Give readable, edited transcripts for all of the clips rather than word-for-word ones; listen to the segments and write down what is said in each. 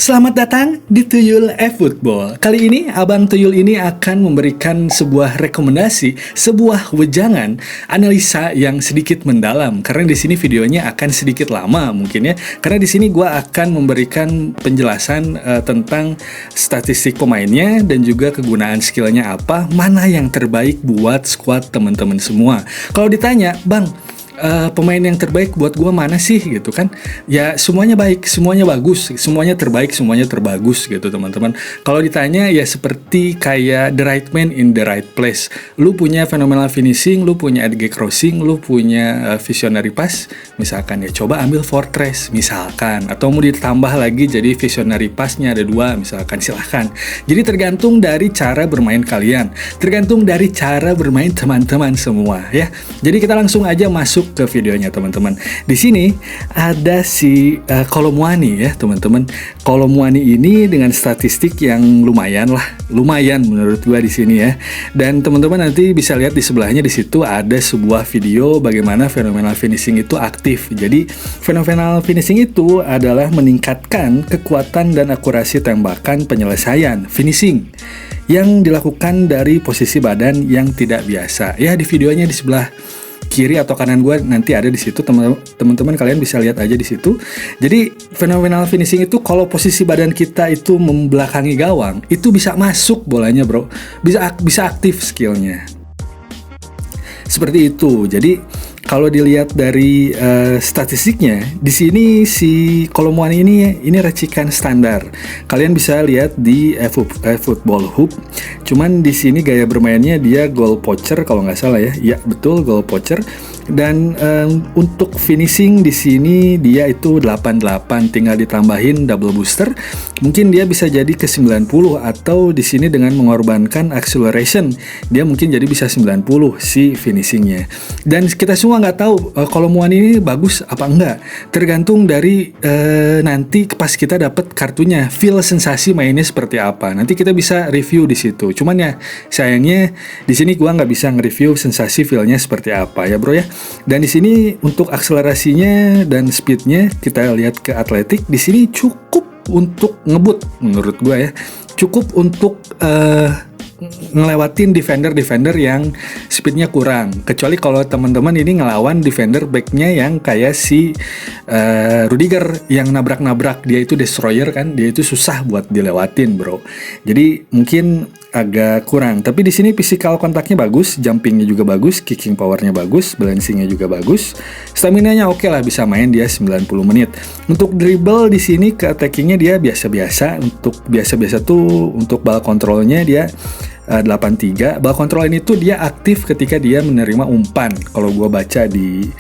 Selamat datang di Tuyul eFootball. Kali ini Abang Tuyul ini akan memberikan sebuah rekomendasi, sebuah wejangan, analisa yang sedikit mendalam. Karena di sini videonya akan sedikit lama mungkin ya. Karena di sini gue akan memberikan penjelasan tentang statistik pemainnya dan juga kegunaan skillnya apa, mana yang terbaik buat squad teman-teman semua. Kalau ditanya, Bang, pemain yang terbaik buat gue mana sih gitu kan? Ya semuanya baik, semuanya bagus, semuanya terbaik, semuanya terbagus gitu teman-teman. Kalau ditanya ya seperti kayak the right man in the right place. Lu punya phenomenal finishing, lu punya edge crossing, lu punya visionary pass, misalkan ya coba ambil fortress misalkan, atau mau ditambah lagi jadi visionary passnya ada 2 misalkan, silahkan. Jadi tergantung dari cara bermain kalian, tergantung dari cara bermain teman-teman semua ya. Jadi kita langsung aja masuk ke videonya teman-teman. Di sini ada si Kolomuani ya teman-teman. Kolomuani ini dengan statistik yang lumayan menurut gua di sini ya. Dan teman-teman nanti bisa lihat di sebelahnya, di situ ada sebuah video bagaimana phenomenal finishing itu aktif. Jadi phenomenal finishing itu adalah meningkatkan kekuatan dan akurasi tembakan penyelesaian finishing yang dilakukan dari posisi badan yang tidak biasa. Ya di videonya di sebelah kiri atau kanan gue nanti ada di situ, teman-teman kalian bisa lihat aja di situ. Jadi phenomenal finishing itu kalau posisi badan kita itu membelakangi gawang, itu bisa masuk bolanya bro, bisa aktif skillnya. Seperti itu. Jadi kalau dilihat dari statistiknya, di sini si Kolomuani ini racikan standar. Kalian bisa lihat di eFootball Hub. Cuman di sini gaya bermainnya dia goal poacher kalau nggak salah ya. Ya betul, goal poacher. Dan untuk finishing di sini dia itu 88, tinggal ditambahin double booster. Mungkin dia bisa jadi ke 90, atau di sini dengan mengorbankan acceleration dia mungkin jadi bisa 90 si finishingnya. Dan kita semua nggak tahu Kolomuani ini bagus apa enggak, tergantung dari nanti pas kita dapat kartunya, feel sensasi mainnya seperti apa. Nanti kita bisa review di situ. Cuman ya sayangnya di sini gua nggak bisa nge-review sensasi feelnya seperti apa ya bro ya. Dan di sini untuk akselerasinya dan speednya kita lihat ke atletik, di sini cukup untuk ngebut menurut gua ya, cukup untuk ngelewatin defender yang speednya kurang. Kecuali kalau teman-teman ini ngelawan defender backnya yang kayak si Rudiger yang nabrak-nabrak, dia itu destroyer kan, dia itu susah buat dilewatin bro. Jadi mungkin agak kurang. Tapi di sini physical kontaknya bagus, jumpingnya juga bagus, kicking powernya bagus, balancingnya juga bagus, stamina-nya oke lah, bisa main dia 90 menit. Untuk dribble di sini ke attackingnya dia biasa-biasa. Untuk biasa-biasa tuh untuk ball controlnya dia 83. Ball control ini tuh dia aktif ketika dia menerima umpan. Kalau gua baca di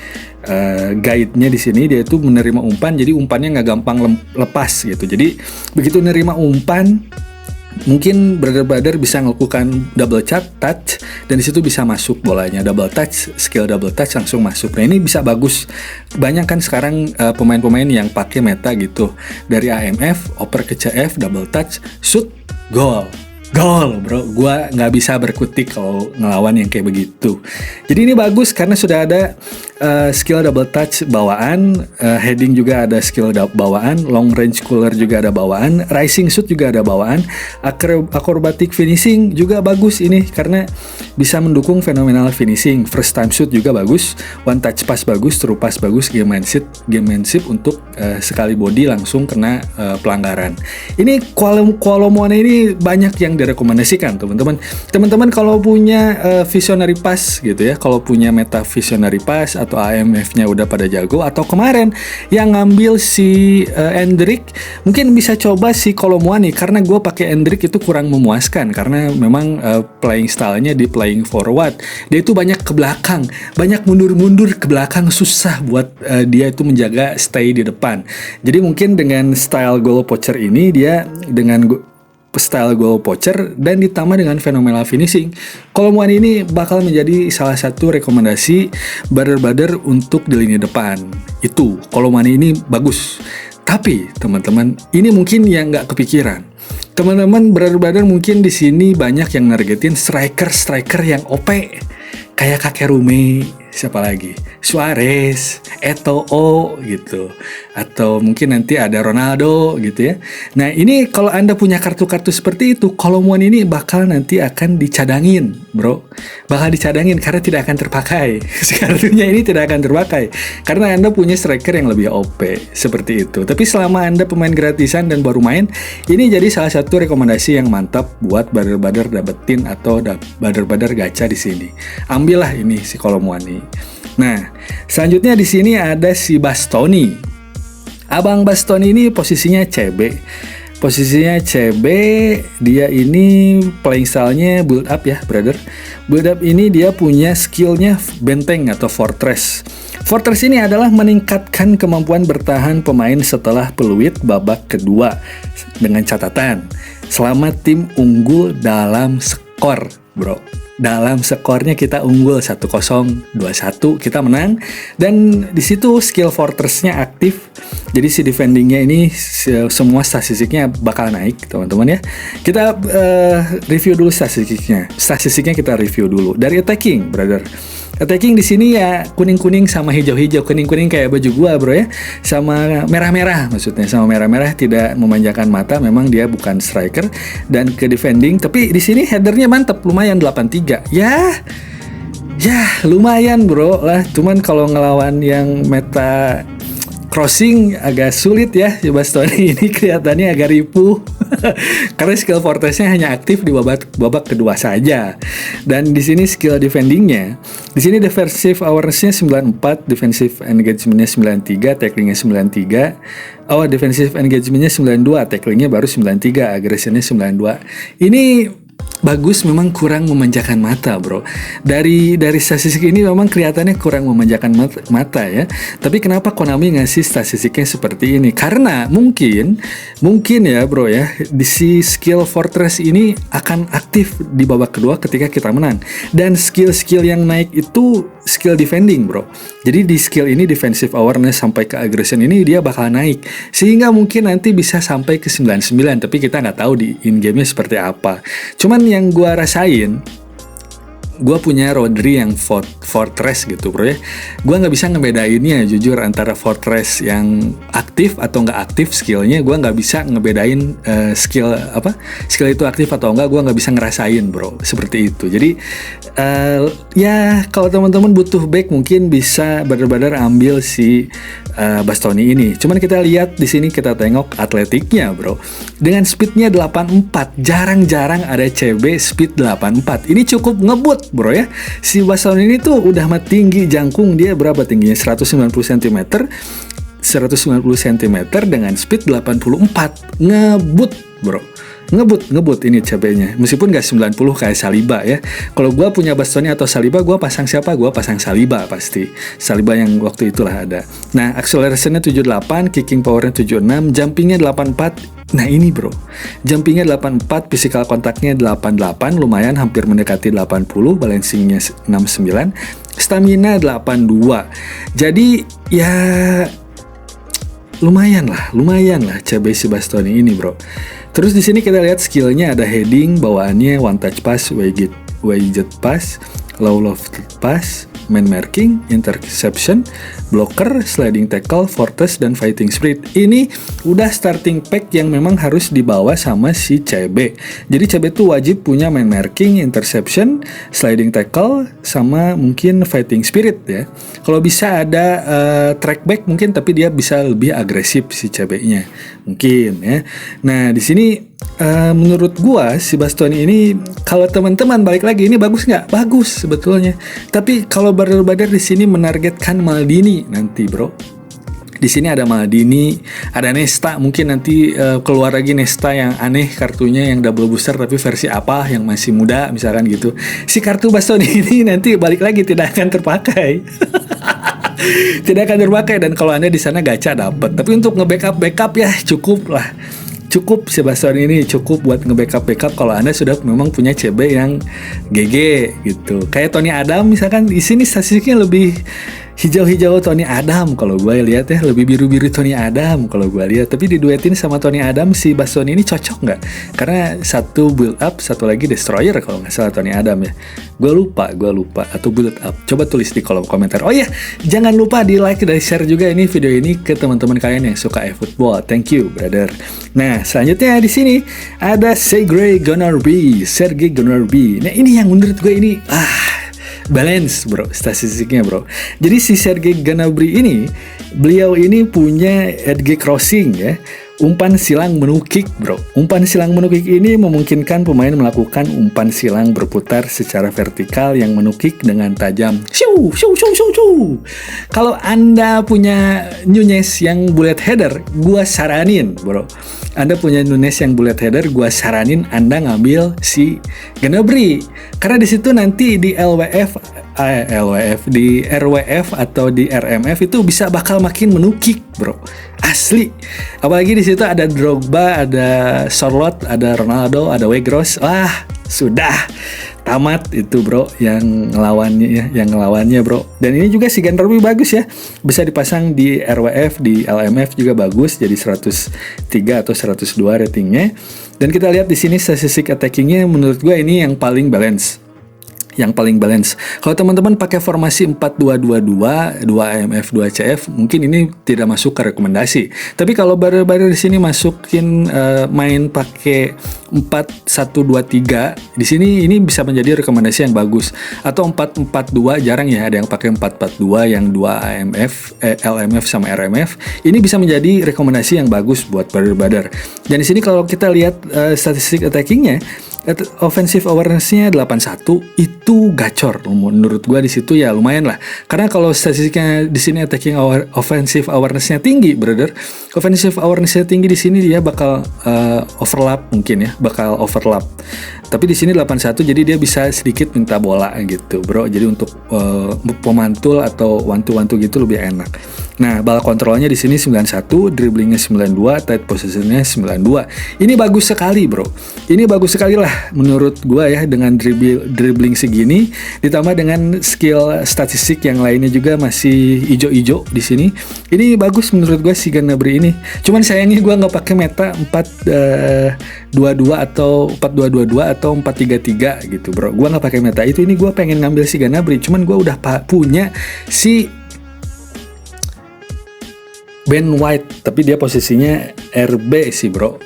guide-nya di sini, dia itu menerima umpan, jadi umpannya nggak gampang lepas gitu. Jadi begitu menerima umpan, mungkin brother bisa melakukan double touch dan di situ bisa masuk bolanya, double touch, skill double touch langsung masuk. Nah ini bisa bagus. Banyak kan sekarang pemain-pemain yang pakai meta gitu, dari AMF oper ke CF, double touch, shoot, gol bro. Gua nggak bisa berkutik kalau ngelawan yang kayak begitu. Jadi ini bagus karena sudah ada skill double touch bawaan, heading juga ada skill bawaan, long range cooler juga ada bawaan, rising shoot juga ada bawaan, acrobatic finishing juga bagus ini karena bisa mendukung phenomenal finishing. First time shoot juga bagus, one touch pass bagus, true pass bagus, game manship untuk sekali body langsung kena pelanggaran. Ini Kolomuani ini banyak yang direkomendasikan teman-teman. Teman-teman kalau punya visionary pass gitu ya, kalau punya meta visionary pass atau AMF-nya udah pada jago, atau kemarin yang ngambil si Endrick, mungkin bisa coba si Kolomuani. Karena gue pakai Endrick itu kurang memuaskan karena memang playing style-nya di playing forward, dia itu banyak ke belakang, banyak mundur ke belakang, susah buat dia itu menjaga stay di depan. Jadi mungkin dengan style goal poacher ini, dia dengan style goal poacher dan ditambah dengan phenomenal finishing, Kolomuani ini bakal menjadi salah satu rekomendasi brother untuk di lini depan. Itu Kolomuani ini bagus. Tapi teman-teman, ini mungkin yang nggak kepikiran. Teman-teman brother mungkin di sini banyak yang nargetin striker yang OP kayak Kakerume, siapa lagi? Suarez, Eto'o gitu. Atau mungkin nanti ada Ronaldo gitu ya. Nah, ini kalau Anda punya kartu-kartu seperti itu, Kolomuan ini bakal nanti akan dicadangin, bro. Bakal dicadangin karena tidak akan terpakai. Kartunya ini tidak akan terpakai karena Anda punya striker yang lebih OP seperti itu. Tapi selama Anda pemain gratisan dan baru main, ini jadi salah satu rekomendasi yang mantap buat bader-bader dapetin atau bader-bader gacha di sini. Ambillah ini si Kolomuan ini. Nah, selanjutnya di sini ada si Bastoni. Abang Bastoni ini posisinya CB. Posisinya CB, dia ini playing style-nya build up ya, brother. Build up ini dia punya skillnya benteng atau fortress. Fortress ini adalah meningkatkan kemampuan bertahan pemain setelah peluit babak kedua dengan catatan selama tim unggul dalam skor, bro. Dalam skornya kita unggul 1-0, 2-1 kita menang, dan di situ skill fortressnya aktif. Jadi si defendingnya ini semua statistiknya bakal naik, teman-teman ya. Kita review dulu statistiknya. Statistiknya kita review dulu. Dari attacking, brother. Attacking di sini ya kuning-kuning sama hijau-hijau, kuning-kuning kayak baju gua, bro ya. Sama merah-merah maksudnya, sama merah-merah tidak memanjakan mata, memang dia bukan striker. Dan ke defending, tapi di sini headernya mantep, lumayan 83. Ya, lumayan, bro lah. Cuman kalau ngelawan yang meta crossing agak sulit ya, si Bastoni ini kelihatannya agak ripuh. Karena skill fortressnya hanya aktif di babak kedua saja. Dan di sini skill defendingnya, di sini defensive awareness-nya 94, defensive engagement-nya 93, tacklingnya 93. Oh, defensive engagement-nya 92, tacklingnya baru 93, aggression-nya 92. Ini bagus, memang kurang memanjakan mata, bro. Dari statistik ini memang kelihatannya kurang memanjakan mata ya. Tapi kenapa Konami ngasih statistiknya seperti ini? Karena mungkin ya, bro ya, di si skill fortress ini akan aktif di babak kedua ketika kita menang. Dan skill-skill yang naik itu skill defending, bro. Jadi di skill ini defensive awareness sampai ke aggression ini dia bakal naik. Sehingga mungkin nanti bisa sampai ke 99, tapi kita nggak tahu di in-game-nya seperti apa. Cuman yang gue rasain, gue punya Rodri yang fortress gitu, bro ya. Gue nggak bisa ngebedainnya jujur antara fortress yang aktif atau nggak aktif skillnya. Gue nggak bisa ngebedain skill itu aktif atau enggak. Gue nggak bisa ngerasain, bro, seperti itu. Jadi ya kalau teman-teman butuh back mungkin bisa benar-benar ambil si Bastoni ini. Cuman kita lihat di sini, kita tengok atletiknya, bro. Dengan speednya 84, jarang-jarang ada CB speed 84. Ini cukup ngebut, bro ya. Si Bastoni ini tuh udah tinggi jangkung, dia berapa tingginya? 190 cm. 190 cm dengan speed 84. Ngebut, bro. Ngebut ini CB-nya. Meskipun gak 90 kayak Saliba ya. Kalau gue punya Bastoni atau Saliba, gue pasang siapa? Gue pasang Saliba pasti. Saliba yang waktu itulah ada. Nah, acceleration-nya 78, kicking power-nya 76, jumping-nya 84. Nah ini, bro, jumping-nya 84, physical contact-nya 88, lumayan hampir mendekati 80, balancing-nya 69, stamina 82. Jadi ya lumayan lah CB si Bastoni ini, bro. Terus di sini kita lihat skillnya, ada heading, bawaannya one touch pass, widget pass, low lofted pass, man marking, interception, blocker, sliding tackle, fortress, dan fighting spirit. Ini udah starting pack yang memang harus dibawa sama si CB. Jadi CB tuh wajib punya man marking, interception, sliding tackle, sama mungkin fighting spirit ya. Kalau bisa ada track back mungkin, tapi dia bisa lebih agresif si CB-nya mungkin ya. Nah di sini menurut gua si Bastoni ini, kalau teman-teman balik lagi, ini bagus nggak? Bagus sebetulnya. Tapi kalau bader-bader di sini menargetkan Maldini nanti, bro. Di sini ada Maldini, ada Nesta, mungkin nanti keluar lagi Nesta yang aneh kartunya, yang double booster tapi versi apa yang masih muda misalkan gitu. Si kartu Bastoni ini nanti balik lagi tidak akan terpakai. Tidak akan terpakai, dan kalau Anda di sana gacha dapat. Tapi untuk nge-backup ya cukup si Bastoni ini cukup buat nge-backup kalau Anda sudah memang punya CB yang GG gitu. Kayak Tony Adam misalkan, di sini statistiknya lebih hijau-hijau Tony Adam kalau gue lihat ya, lebih biru-biru Tony Adam kalau gue lihat. Tapi diduetin sama Tony Adam, si Bastoni ini cocok nggak? Karena satu build up, satu lagi destroyer kalau nggak salah Tony Adam ya. Gue lupa atau build up. Coba tulis di kolom komentar. Oh iya, jangan lupa di like dan share juga ini video ini ke teman-teman kalian yang suka eFootball. Thank you, brother. Nah, selanjutnya di sini ada Sergei Gnabry. Nah, ini yang menurut gue ini balance bro, statistiknya bro. Jadi si Sergei Gnabry ini, beliau ini punya edge crossing ya, umpan silang menukik bro. Umpan silang menukik ini memungkinkan pemain melakukan umpan silang berputar secara vertikal yang menukik dengan tajam. Shoo, shoo, shoo, shoo, shoo. Kalau Anda punya Nunez yang bullet header, gua saranin bro. Anda punya Nunez yang bullet header, gua saranin Anda ngambil si Gnabry. Karena di situ nanti di di RWF atau di RMF itu bisa bakal makin menukik, bro. Asli. Apalagi di situ ada Drogba, ada Charlotte, ada Ronaldo, ada Weghorst. Wah, sudah tamat itu, bro, yang ngelawannya, bro. Dan ini juga si Gnabry bagus ya. Bisa dipasang di RWF, di LMF juga bagus, jadi 103 atau 102 ratingnya. Dan kita lihat di sini statistik attackingnya menurut gue ini yang paling balance. Kalau teman-teman pakai formasi 4-2-2-2, 2 AMF, 2 CF, mungkin ini tidak masuk ke rekomendasi. Tapi kalau baru-baru di sini masukin main pakai 4-1-2-3, di sini ini bisa menjadi rekomendasi yang bagus. Atau 4-4-2, jarang ya ada yang pakai 4-4-2 yang 2 AMF, LMF sama RMF. Ini bisa menjadi rekomendasi yang bagus buat bader-bader. Dan di sini kalau kita lihat statistik attackingnya, offensive awareness-nya 81, itu gacor menurut gua. Di situ ya lumayan lah. Karena kalau statistiknya di sini attacking offensive awareness-nya tinggi, brother. Offensive awareness-nya tinggi di sini dia bakal overlap mungkin ya, bakal overlap. Tapi di sini 81, jadi dia bisa sedikit minta bola gitu, bro. Jadi untuk pemantul atau one-to-one gitu lebih enak. Nah, ball kontrolnya di sini 91, dribblingnya 92, tight possession-nya 92. Ini bagus sekali, bro. Ini bagus sekali lah menurut gua ya, dengan dribbling segini ditambah dengan skill statistik yang lainnya juga masih ijo-ijo di sini. Ini bagus menurut gua si Gnabry ini. Cuman sayangnya gua nggak pakai meta 4-2-2 atau 4-2-2-2 atau 4-3-3 gitu, bro. Gua nggak pakai meta itu. Ini gua pengen ngambil si Gnabry, cuman gua udah punya si Ben White, tapi dia posisinya RB sih, bro.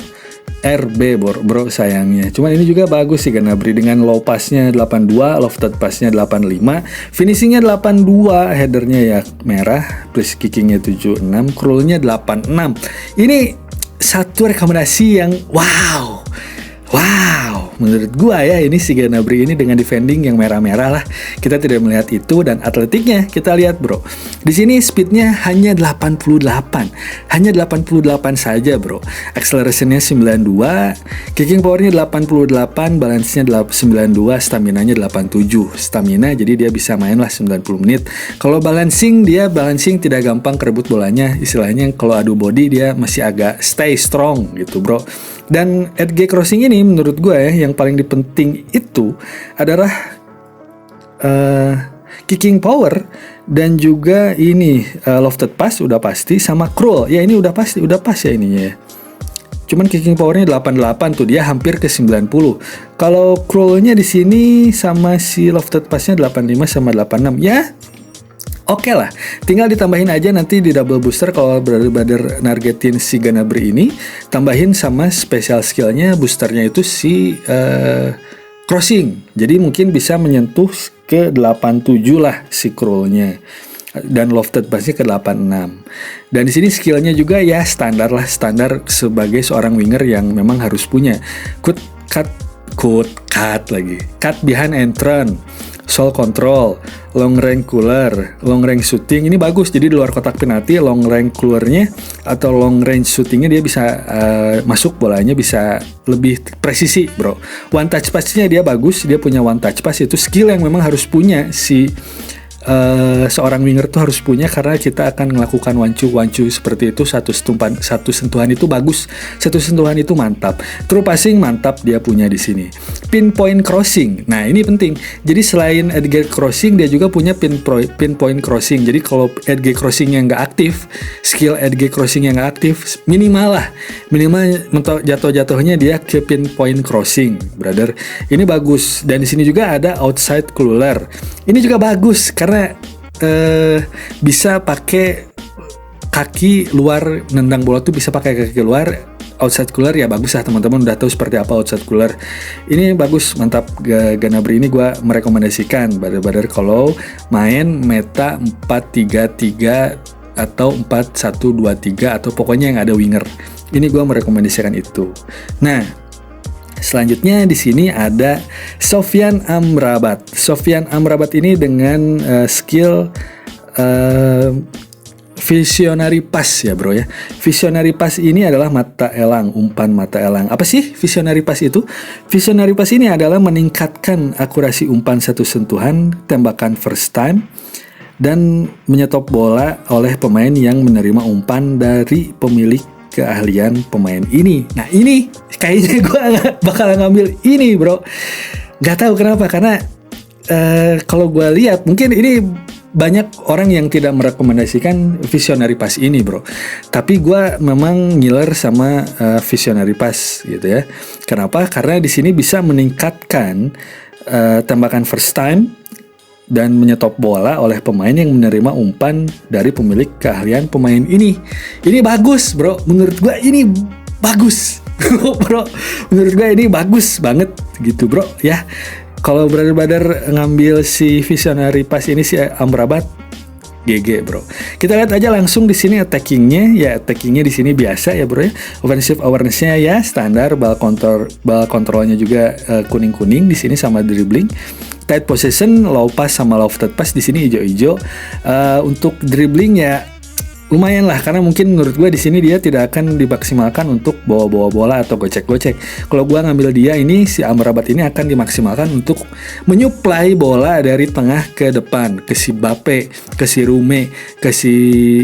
RB bro sayangnya. Cuman ini juga bagus sih Gnabry, dengan low passnya 82, lofted passnya 85, finishingnya 82, headernya ya merah, plus kickingnya 76, crawlnya 86. Ini satu rekomendasi yang wow menurut gua ya. Ini si Gnabry ini dengan defending yang merah-merah lah, kita tidak melihat itu. Dan atletiknya kita lihat, bro. Di sini speednya hanya 88 saja, bro. Accelerationnya 92, kicking powernya 88, balance-nya 92, stamina-nya 87 stamina, jadi dia bisa main lah 90 menit. Kalau balancing tidak gampang kerebut bolanya, istilahnya kalau adu body dia masih agak stay strong gitu, bro. Dan edge crossing ini menurut gue ya, yang paling penting itu adalah kicking power dan juga ini lofted pass udah pasti, sama crawl ya, ini udah pas ya ininya ya. Cuman kicking powernya 88 tuh, dia hampir ke 90. Kalau crawlnya di sini sama si lofted passnya 85 sama 86 ya. Oke lah, tinggal ditambahin aja nanti di double booster kalau brother nargetin si Gnabry ini, tambahin sama special skillnya boosternya itu si crossing. Jadi mungkin bisa menyentuh ke 87 lah si crawlnya, dan lofted passnya ke 86. Dan di sini skillnya juga ya standar sebagai seorang winger yang memang harus punya. Cut behind entrance, soul control, long range cooler, long range shooting. Ini bagus, jadi di luar kotak penalti long range coolernya atau long range shootingnya dia bisa masuk bolanya bisa lebih presisi, bro. One touch passnya dia bagus, dia punya one touch pass, itu skill yang memang harus punya si seorang winger tuh harus punya, karena kita akan melakukan wancu seperti itu. Satu sentuhan itu bagus, satu sentuhan itu mantap. True passing mantap dia punya di sini. Pinpoint crossing, nah ini penting. Jadi selain edge crossing, dia juga punya pinpoint crossing. Jadi kalau edge crossing yang nggak aktif, skill edge crossing yang nggak aktif, minimal jatuh-jatuhnya dia ke pinpoint crossing, brother. Ini bagus. Dan di sini juga ada outside cooler. Ini juga bagus karena bisa pakai kaki luar, nendang bola tuh bisa pakai kaki luar. Outside cooler ya bagus lah, teman-teman udah tahu seperti apa outside cooler. Ini bagus, mantap. Gnabry ini gue merekomendasikan brother kalau main meta 4-3-3 atau 4-1-2-3 atau pokoknya yang ada winger. Ini gue merekomendasikan itu. Nah, selanjutnya di sini ada Sofyan Amrabat. Sofyan Amrabat ini dengan skill visionary pass ya bro ya. Visionary pass ini adalah mata elang, umpan mata elang. Apa sih visionary pass itu? Visionary pass ini adalah meningkatkan akurasi umpan satu sentuhan, tembakan first time, dan menyetop bola oleh pemain yang menerima umpan dari pemilik keahlian pemain ini. Nah ini kayaknya gue bakal ngambil ini bro. Gak tahu kenapa, karena kalau gue lihat mungkin ini banyak orang yang tidak merekomendasikan visionary pass ini bro. Tapi gue memang ngiler sama visionary pass gitu ya. Kenapa? Karena di sini bisa meningkatkan tembakan first time dan menyetop bola oleh pemain yang menerima umpan dari pemilik keahlian pemain ini. Ini bagus bro, menurut gue ini bagus bro, menurut gue ini bagus banget gitu bro ya. Kalau brother ngambil si visionary pass ini si Amrabat, GG bro. Kita lihat aja langsung di sini attackingnya. Ya attackingnya di sini biasa ya bro ya. Offensive awarenessnya ya standar, ball kontrolnya juga kuning-kuning di sini sama dribbling. Tight possession, low pass sama lofted pass di sini hijau-hijau. Untuk dribbling ya lumayan lah, karena mungkin menurut gue di sini dia tidak akan dimaksimalkan untuk bawa-bawa bola atau gocek-gocek. Kalau gue ngambil dia ini, si Amrabat ini akan dimaksimalkan untuk menyuplai bola dari tengah ke depan, ke si Mbappe, ke si Rume, ke si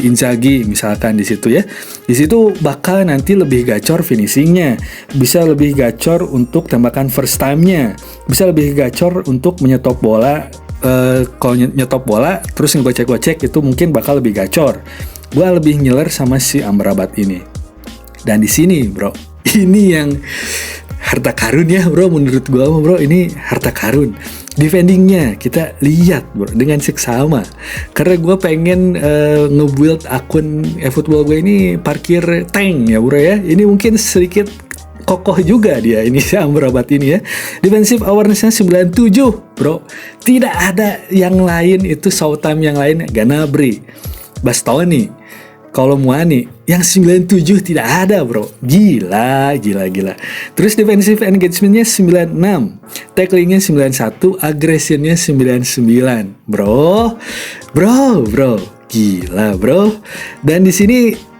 Inzaghi misalkan di situ ya. Di situ bakal nanti lebih gacor finishingnya, bisa lebih gacor untuk tembakan first time-nya, bisa lebih gacor untuk menyetop bola. Kalau nyetop bola terus ngegocek-gocek itu mungkin bakal lebih gacor. Gue lebih nyeler sama si Amrabat ini. Dan di sini bro, ini yang harta karun ya bro, menurut gue bro ini harta karun. Defendingnya kita lihat bro dengan seksama, karena gue pengen nge-build akun eFootball gue ini parkir tank ya bro ya. Ini mungkin sedikit kokoh juga dia ini si Amrabat ini ya. Defensive awareness-nya 97 bro. Tidak ada yang lain, itu showtime yang lain Gnabry, Bastoni, Kolomuani, yang 97 tidak ada bro. Gila. Terus defensive engagement-nya 96, tacklingnya 91, aggression-nya 99 bro. Gila bro. Dan di sini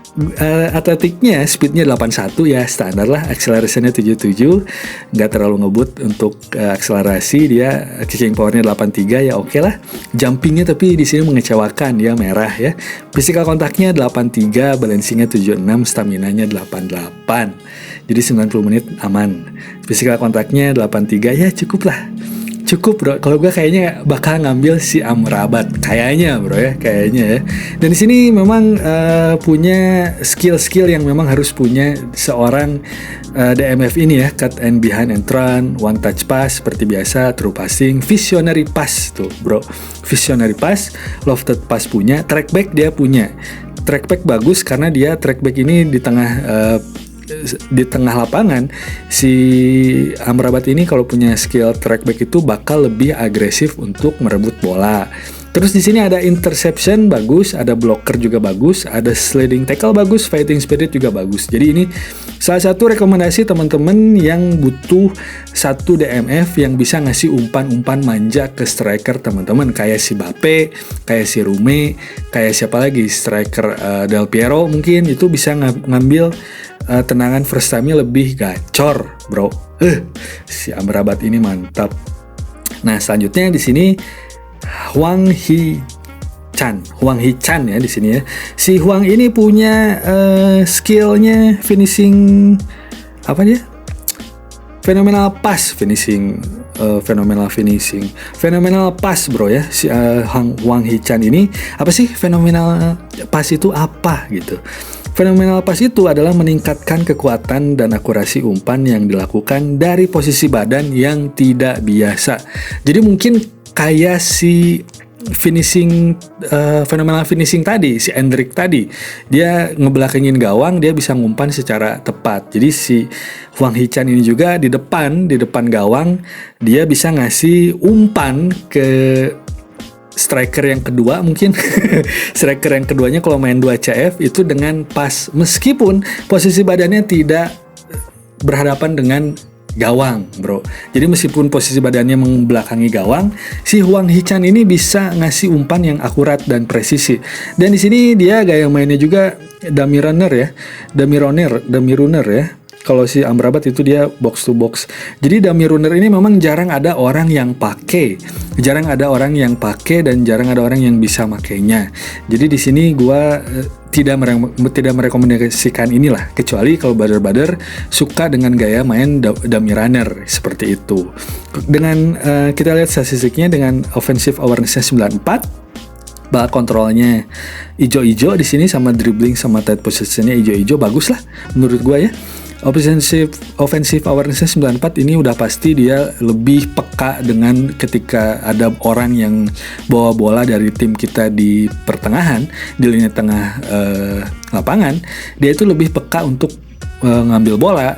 atletiknya, speednya 81 ya standar lah, accelerationnya 77, nggak terlalu ngebut untuk akselerasi, dia kicking powernya 83 ya oke lah. Jumpingnya tapi di sini mengecewakan, dia merah ya. Physical kontaknya 83, balancingnya 76, stamina-nya 88, jadi 90 menit aman. Physical kontaknya 83 ya cukup bro. Kalau gue kayaknya bakal ngambil si Amrabat, kayaknya bro ya, kayaknya ya. Dan di sini memang punya skill yang memang harus punya seorang DMF ini ya, cut and behind and run, one touch pass seperti biasa, true passing, visionary pass tuh bro, visionary pass, lofted pass punya, trackback dia punya, trackback bagus karena dia trackback ini di tengah lapangan. Si Amrabat ini kalau punya skill trackback itu bakal lebih agresif untuk merebut bola. Terus di sini ada interception bagus, ada blocker juga bagus, ada sliding tackle bagus, fighting spirit juga bagus. Jadi ini salah satu rekomendasi teman-teman yang butuh satu DMF yang bisa ngasih umpan-umpan manja ke striker teman-teman, kayak si Mbappe, kayak si Rume, kayak siapa lagi striker Del Piero mungkin itu bisa ngambil tendangan first time-nya lebih gacor, bro. Si Amrabat ini mantap. Nah, selanjutnya di sini Hwang Hee Hwang Hee-chan ya di sini ya. Si Hwang ini punya skillnya finishing apa dia? Phenomenal pass finishing, phenomenal pass bro ya. Si Hwang Hee-chan ini apa sih phenomenal pass itu apa gitu? Phenomenal pass itu adalah meningkatkan kekuatan dan akurasi umpan yang dilakukan dari posisi badan yang tidak biasa. Jadi mungkin kayak si finishing phenomenal finishing tadi, si Endrick tadi, dia ngebelakangin gawang, dia bisa ngumpan secara tepat. Jadi si Hwang Hee-chan ini juga di depan gawang, dia bisa ngasih umpan ke striker yang kedua mungkin. Striker yang keduanya kalau main 2 CF itu dengan pas, meskipun posisi badannya tidak berhadapan dengan gawang bro. Jadi meskipun posisi badannya membelakangi gawang, si Hwang Hee-chan ini bisa ngasih umpan yang akurat dan presisi. Dan di sini dia gaya mainnya juga dummy runner ya. Dummy runner ya. Kalau si Amrabat itu dia box to box. Jadi dummy runner ini memang jarang ada orang yang pakai. Dan jarang ada orang yang bisa makainya. Jadi di sini gua tidak merekomendasikan inilah, kecuali kalau brother suka dengan gaya main dummy runner seperti itu. Dengan kita lihat statistiknya, dengan offensive awareness-nya 94, ball kontrolnya ijo-ijo di sini, sama dribbling sama tight position-nya ijo-ijo, bagus lah menurut gua ya. Offensive awareness-nya 94 ini udah pasti dia lebih peka dengan ketika ada orang yang bawa bola dari tim kita di pertengahan, di lini tengah lapangan, dia itu lebih peka untuk ngambil bola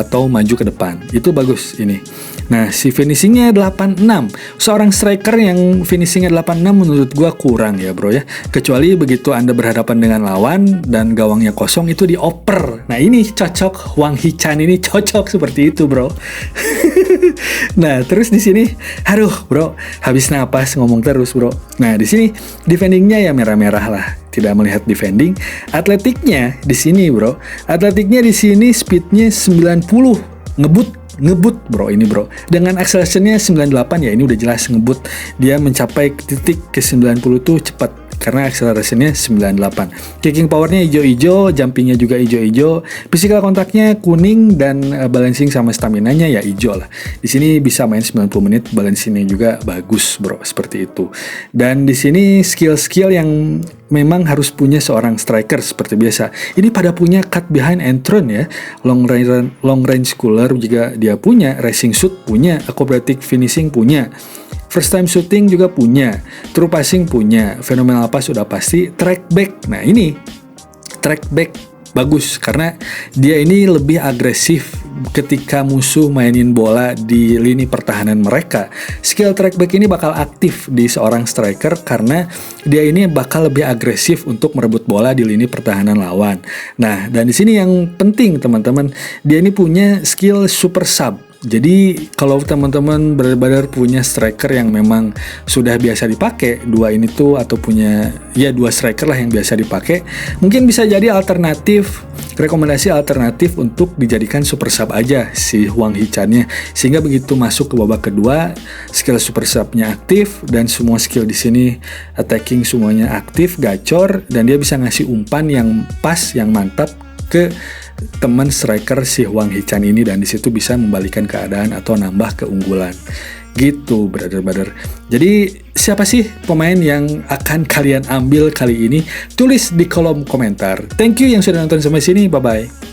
atau maju ke depan. Itu bagus ini. Nah, si finishingnya 86. Seorang striker yang finishingnya 86 menurut gua kurang ya bro ya. Kecuali begitu Anda berhadapan dengan lawan dan gawangnya kosong, itu dioper. Nah, ini cocok, Hwang Hee-chan ini cocok seperti itu bro. Nah, terus di sini, aduh bro, habis napas ngomong terus bro. Nah, di sini defendingnya ya merah-merah lah. Tidak melihat defending. Atletiknya di sini bro. Atletiknya di sini speednya 90, ngebut bro ini bro. Dengan accelerationnya 98 ya, ini udah jelas ngebut. Dia mencapai titik ke 90 tuh cepat karena accelerationnya 98. Kicking powernya hijau-hijau, jumpingnya juga hijau-hijau, physical kontaknya kuning, dan balancing sama stamina-nya ya hijau lah. Di sini bisa main 90 menit, balancingnya juga bagus bro, seperti itu. Dan di sini skill-skill yang memang harus punya seorang striker seperti biasa. Ini pada punya cut behind and thrown ya, long range cooler juga dia punya, racing shoot punya, acrobatic finishing punya, first time shooting juga punya, true passing punya, phenomenal pass sudah pasti, track back. Nah ini track back bagus karena dia ini lebih agresif ketika musuh mainin bola di lini pertahanan mereka. Skill track back ini bakal aktif di seorang striker karena dia ini bakal lebih agresif untuk merebut bola di lini pertahanan lawan. Nah, dan di sini yang penting teman-teman, dia ini punya skill super sub. Jadi kalau teman-teman benar-benar punya striker yang memang sudah biasa dipakai, dua ini tuh, atau punya ya dua striker lah yang biasa dipakai, mungkin bisa jadi alternatif, rekomendasi alternatif untuk dijadikan super sub aja si Hwang Hee-chan-nya, sehingga begitu masuk ke babak kedua skill super sub-nya aktif dan semua skill di sini attacking semuanya aktif, gacor, dan dia bisa ngasih umpan yang pas, yang mantap ke teman striker si Hwang Hee-chan ini, dan disitu bisa membalikan keadaan atau nambah keunggulan gitu brother. Jadi siapa sih pemain yang akan kalian ambil kali ini? Tulis di kolom komentar. Thank you yang sudah nonton sampai sini, bye bye.